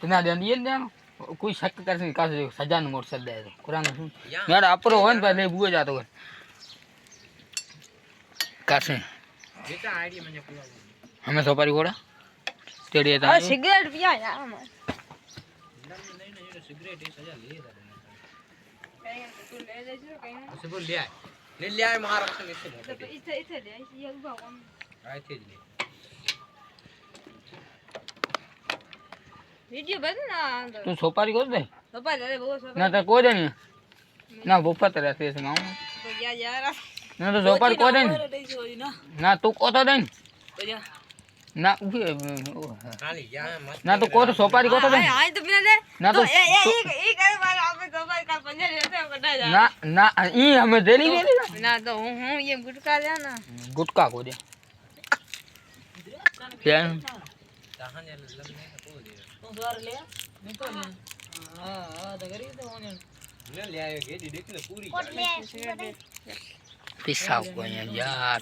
तना दे दिए ने कोई शक कर से का सजा न मोटर दे तो कुरान मेरा अपरो होन पे ले बुए जातो कासे बेटा आईडी મને પૂરા हमें सोपारी कोड़ा तेड़ी था सिगरेट पिया यार हम नहीं सिगरेट ही सजा ले था कहीं तू ले ले जो कहीं से बोल ले आए महाराष्ट्र में से इथे ले ये उभा कौन आए थे ले वीडियो बन ना तू सोपारी को दे सोपारी अरे वो सोपारी ना तो को दे ना बुफा तेरे से गाऊं तो यार ना तो सोपारी को दे ना तू को तो दे ना ना तो को तो सोपारी को तो दे हां तो बिना दे ना तो एक बार आप सोपारी का पंजा लेते हो कटा जा ना ना ई हमें दे ली ना तो हूं ये गुटका दे ना गुटका को दे क्या कहां ले लमने को दे तू द्वार ले मैं तो ले हां तो करी तो होने ले आयो के देख ले पूरी पिसा को यार